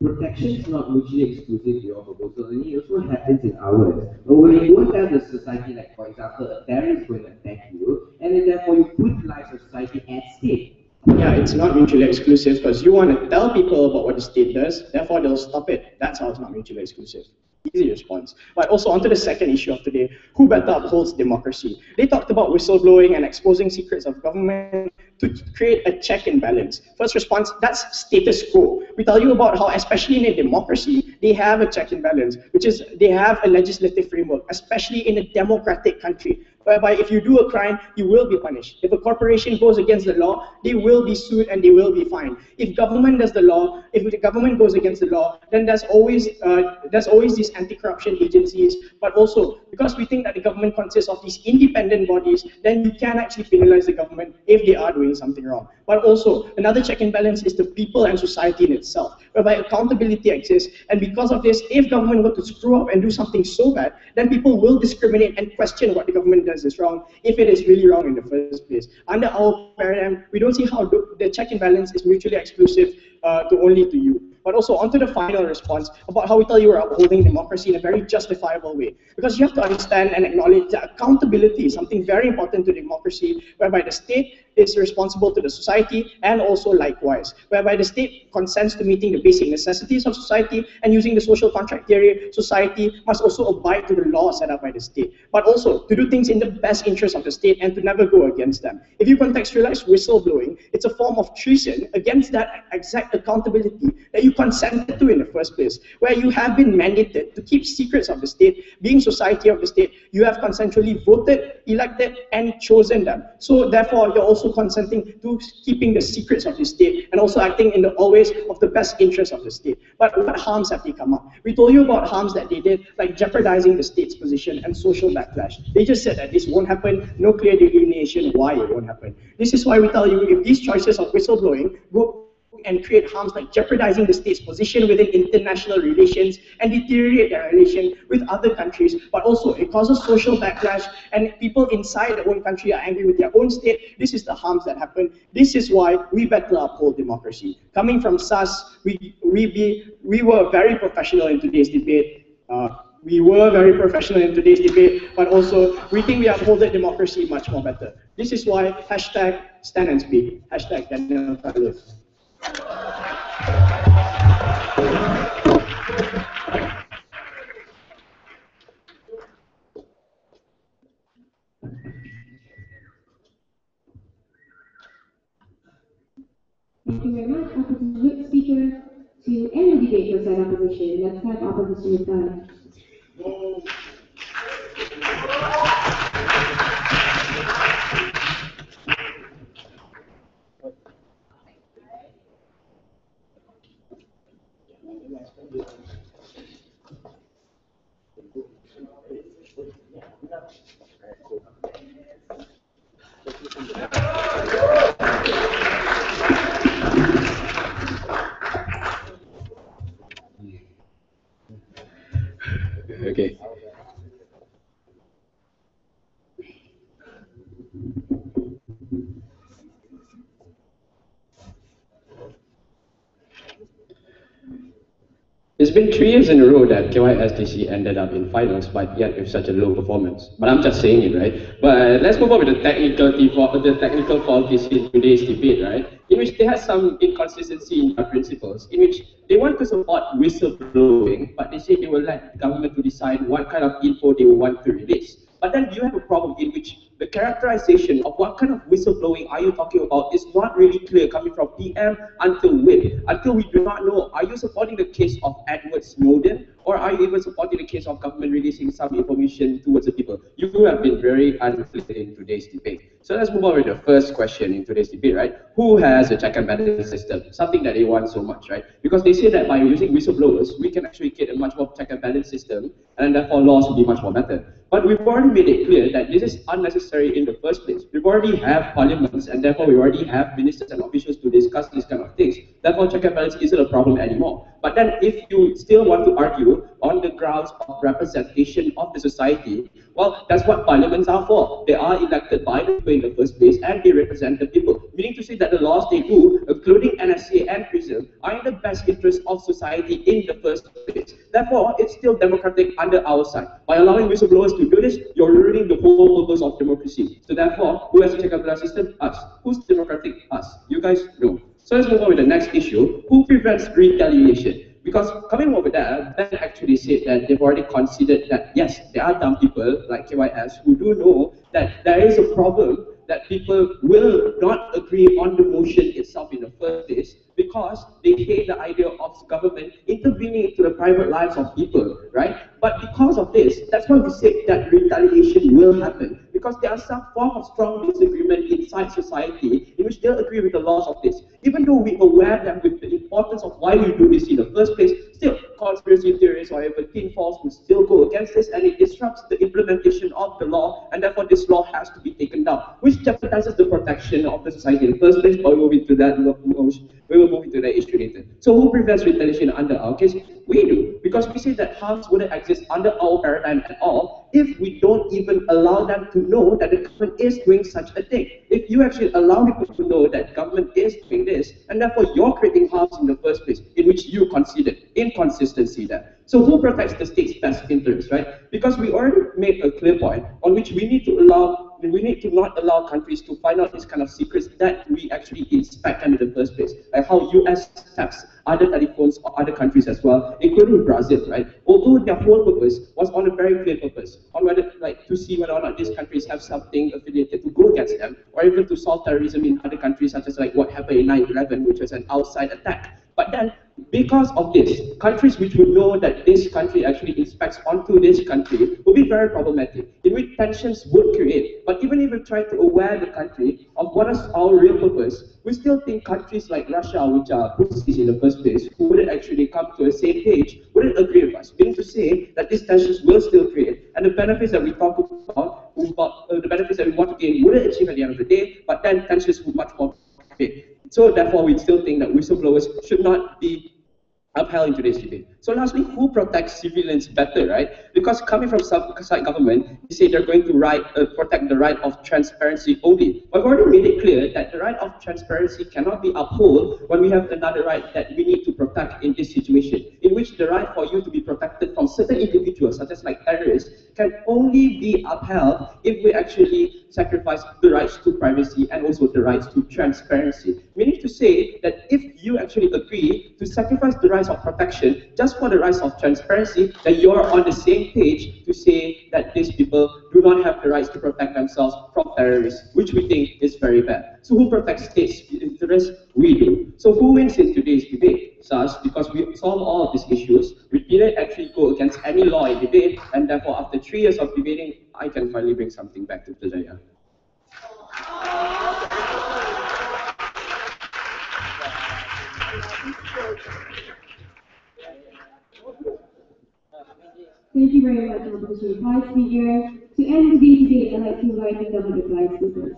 Protection is not mutually exclusive to your proposal, and it also happens in ours. But when you go tell the society, like for example, a terrorist is going to attack you, and then therefore you put lives of society at stake. Yeah, it's not mutually exclusive because you want to tell people about what the state does, therefore they'll stop it. That's how it's not mutually exclusive. Easy response. But also onto the second issue of today, who better upholds democracy? They talked about whistleblowing and exposing secrets of government to create a check and balance. First response, that's status quo. We tell you about how, especially in a democracy, they have a check and balance, which is they have a legislative framework, especially in a democratic country, whereby if you do a crime, you will be punished. If a corporation goes against the law, they will be sued and they will be fined. If government does the law, if the government goes against the law, then there's always these anti-corruption agencies. But also, because we think that the government consists of these independent bodies, then you can actually penalize the government if they are doing something wrong. But also, another check and balance is the people and society in itself, whereby accountability exists. And because of this, if government were to screw up and do something so bad, then people will discriminate and question what the government does is wrong, if it is really wrong in the first place. Under our paradigm, we don't see how the check and balance is mutually exclusive to only to you. But also onto the final response about how we tell you we're upholding democracy in a very justifiable way. Because you have to understand and acknowledge that accountability is something very important to democracy, whereby the state is responsible to the society and also likewise, whereby the state consents to meeting the basic necessities of society and using the social contract theory, society must also abide to the law set up by the state, but also to do things in the best interest of the state and to never go against them. If you contextualize whistleblowing, it's a form of treason against that exact accountability that you consented to in the first place, where you have been mandated to keep secrets of the state, being society of the state, you have consensually voted, elected, and chosen them. So therefore, you're also consenting to keeping the secrets of the state and also acting in the always of the best interest of the state. But what harms have they come up? We told you about harms that they did, like jeopardizing the state's position and social backlash. They just said that this won't happen, no clear delineation why it won't happen. This is why we tell you if these choices of whistleblowing go and create harms like jeopardizing the state's position within international relations and deteriorate their relation with other countries, but also it causes social backlash and people inside their own country are angry with their own state. This is the harms that happen. This is why we better uphold democracy. Coming from SAS, we were very professional in today's debate. But also we think we uphold democracy much more better. This is why hashtag stand and speak, hashtag Daniel Carlos. Thank you very much, Opposition Speaker. To end the debate for side opposition, let's have Opposition done. Okay. It's been 3 years in a row that KYSDC ended up in finals, but yet with such a low performance. But I'm just saying it, right? But let's move on with the technical faulties in today's debate, right? In which they have some inconsistency in their principles, in which they want to support whistleblowing, but they say they will let the government to decide what kind of info they want to release. But then you have a problem in which the characterization of what kind of whistleblowing are you talking about is not really clear, coming from PM until WIP, until we do not know, are you supporting the case of Edward Snowden, or are you even supporting the case of government releasing some information towards the people? You have been very unclear in today's debate. So let's move on with the first question in today's debate, right? Who has a check and balance system? Something that they want so much, right? Because they say that by using whistleblowers, we can actually create a much more check and balance system, and therefore laws will be much more better. But we've already made it clear that this is unnecessary in the first place. We already have parliaments, and therefore we already have ministers and officials to discuss these kind of things. Therefore, check and balance isn't a problem anymore. But then if you still want to argue on the grounds of representation of the society, well, that's what parliaments are for. They are elected by the people in the first place, and they represent the people. Meaning to say that the laws they do, including NSA and PRISM, are in the best interest of society in the first place. Therefore, it's still democratic under our side. By allowing whistleblowers to do this, you're ruining the whole purpose of democracy. So therefore, who has a check and balance system? Us. Who's democratic? Us. You guys know. So let's move on with the next issue. Who prevents retaliation? Because coming over there, Ben actually said that they've already considered that, yes, there are dumb people like KYS who do know that there is a problem that people will not agree on the motion itself in the first place because they hate the idea of government intervening into the private lives of people, right? But because of this, that's why we say that retaliation will happen, because there are some form of strong disagreement inside society in which they'll agree with the laws of this. Even though we aware them with the importance of why we do this in the first place, still conspiracy theories or even tinfoils will still go against this, and it disrupts the implementation of the law, and therefore this law has to be taken down, which jeopardizes the protection of the society in the first place. But we'll move into that. We will move into that issue later. So who prevents retaliation under our case? We do, because we say that harms wouldn't exist under our paradigm at all if we don't even allow them to know that the government is doing such a thing. If you actually allow people to know that government is doing this, and therefore you're creating harms in the first place, in which you considered inconsistency there. So who protects the state's best interests, right? Because we already made a clear point on which we need to not allow countries to find out these kind of secrets that we actually inspect in the first place, like how US taps other telephones or other countries as well, including Brazil, right? Although their whole purpose was on a very clear purpose, on whether, like, to see whether or not these countries have something affiliated to go against them, or even to solve terrorism in other countries, such as like what happened in 9/11, which was an outside attack. But then, because of this, countries which would know that this country actually inspects onto this country will be very problematic, in which tensions would create. But even if we try to aware the country of what is our real purpose, we still think countries like Russia, which are pussies in the first place, who wouldn't actually come to a same page, wouldn't agree with us. Meaning to say that these tensions will still create, and the benefits that we talk about, the benefits that we want to gain wouldn't achieve at the end of the day, but then tensions would much more create. So therefore, we still think that whistleblowers should not be upheld in today's debate. So lastly, who protects civilians better, right? Because coming from side government, they say they're going to protect the right of transparency only. But we've already made it clear that the right of transparency cannot be upheld when we have another right that we need to protect in this situation, in which the right for you to be protected from certain individuals, such as like terrorists, can only be upheld if we actually sacrifice the rights to privacy and also the rights to transparency. Meaning to say that if you actually agree to sacrifice the rights of protection just for the rights of transparency, then you're on the same page to say that these people do not have the rights to protect themselves from terrorists, which we think is very bad. So who protects states' interests? We do. So who wins in today's debate? It's us, because we solve all of these issues. We didn't actually go against any law in debate, and therefore after 3 years of debating, I can finally bring something back to Jaya. Thank you very much, Opposition Reply Speaker. To end today's debate, I'd like to invite the government reply speakers.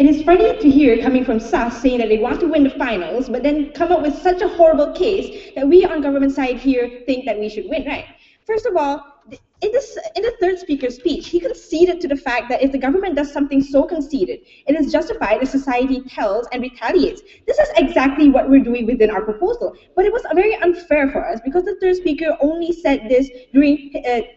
it's funny to hear coming from SAS saying that they want to win the finals, but then come up with such a horrible case that we on government side here think that we should win, right? First of all, in the third speaker's speech, he conceded to the fact that if the government does something so conceited, it is justified if society tells and retaliates. This is exactly what we're doing within our proposal. But it was very unfair for us because the third speaker only said this during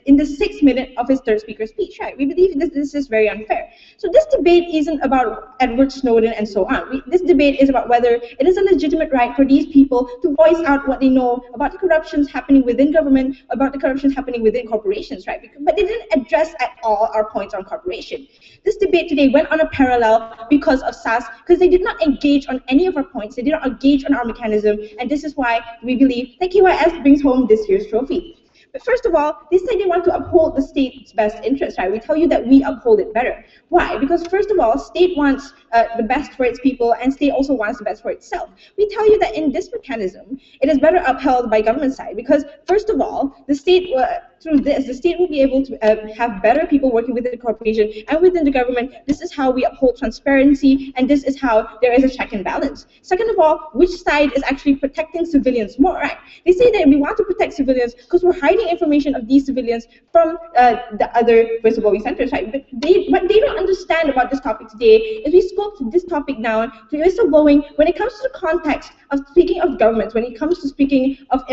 in the 6th minute of his third speaker's speech, right? We believe this is very unfair. So this debate isn't about Edward Snowden and so on. This debate is about whether it is a legitimate right for these people to voice out what they know about the corruptions happening within government, about the corruptions happening within corporations, right? But they didn't address at all our points on corporation. This debate today went on a parallel because of SAS, because they did not engage on any of our points. They did not engage on our mechanism, and this is why we believe that KYS brings home this year's trophy. But first of all, they say they want to uphold the state's best interest, right? We tell you that we uphold it better. Why? Because first of all, state wants the best for its people, and state also wants the best for itself. We tell you that in this mechanism, it is better upheld by government side, because first of all, the state, through this, the state will be able to have better people working within the corporation and within the government. This is how we uphold transparency, and this is how there is a check and balance. Second of all, which side is actually protecting civilians more, right? They say that we want to protect civilians because we're hiding information of these civilians from the other whistleblowing centers, right? But what they don't understand about this topic today is we scoped this topic down to whistleblowing when it comes to the context of speaking of governments, when it comes to speaking of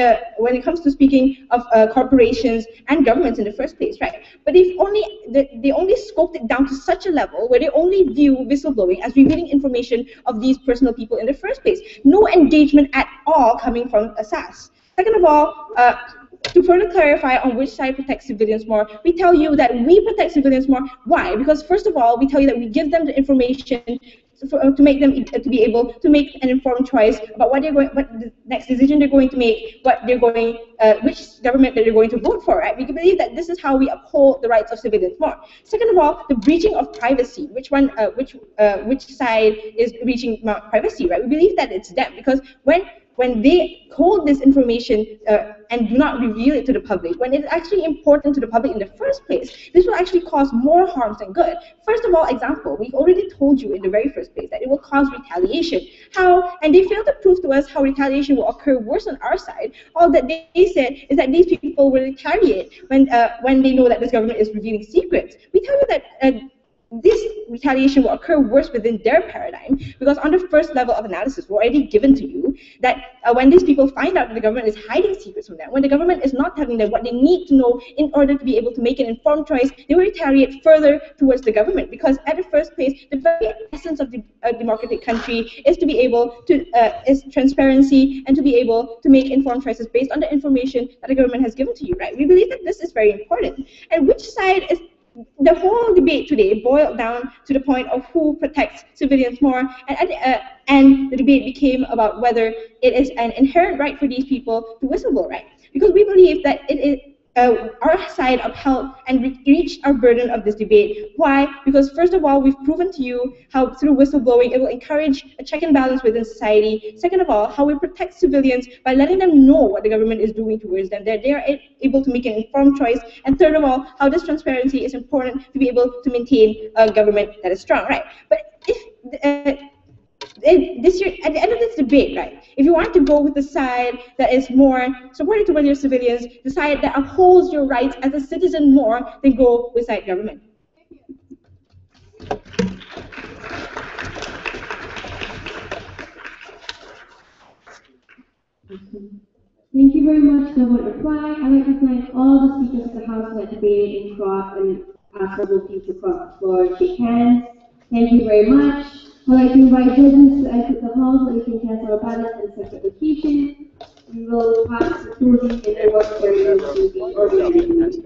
corporations and governments in the first place, right? But they only scoped it down to such a level where they only view whistleblowing as revealing information of these personal people in the first place. No engagement at all coming from SAS. Second of all, to further clarify on which side protects civilians more, we tell you that we protect civilians more. Why? Because first of all, we tell you that we give them the information to make them to be able to make an informed choice about what the next decision they're going to make, which government that they're going to vote for. Right? We believe that this is how we uphold the rights of civilians more. Second of all, the breaching of privacy. Which side is breaching privacy? Right? We believe that it's them, because when they hold this information and do not reveal it to the public, when it's actually important to the public in the first place, this will actually cause more harm than good. First of all, example, we've already told you in the very first place that it will cause retaliation. How? And they failed to prove to us how retaliation will occur worse on our side. All that they said is that these people will retaliate when they know that this government is revealing secrets. We tell you that this retaliation will occur worse within their paradigm, because on the first level of analysis, we're already given to you that when these people find out that the government is hiding secrets from them, when the government is not telling them what they need to know in order to be able to make an informed choice, they will retaliate further towards the government, because at the first place, the very essence of the democratic country is to be able to, is transparency, and to be able to make informed choices based on the information that the government has given to you, right? We believe that this is very important. And which side is the whole debate today boiled down to the point of who protects civilians more, and the debate became about whether it is an inherent right for these people to whistleblow, right? Because we believe that it is our side upheld and reached our burden of this debate. Why? Because first of all, we've proven to you how through whistleblowing it will encourage a check and balance within society. Second of all, how we protect civilians by letting them know what the government is doing towards them, that they are able to make an informed choice. And third of all, how this transparency is important to be able to maintain a government that is strong, right? But if this year, at the end of this debate, right, if you want to go with the side that is more supportive towards your civilians, the side that upholds your rights as a citizen more, then go with side government. Thank you very much for the reply. I'd like to thank all the speakers of the House for that debate and cross and ask several people to cross the floor and shake hands. Thank you very much. I'd like to invite judges to exit the hall so we can cast our ballots and accept application. We will pass the closing and the work area to the organizing.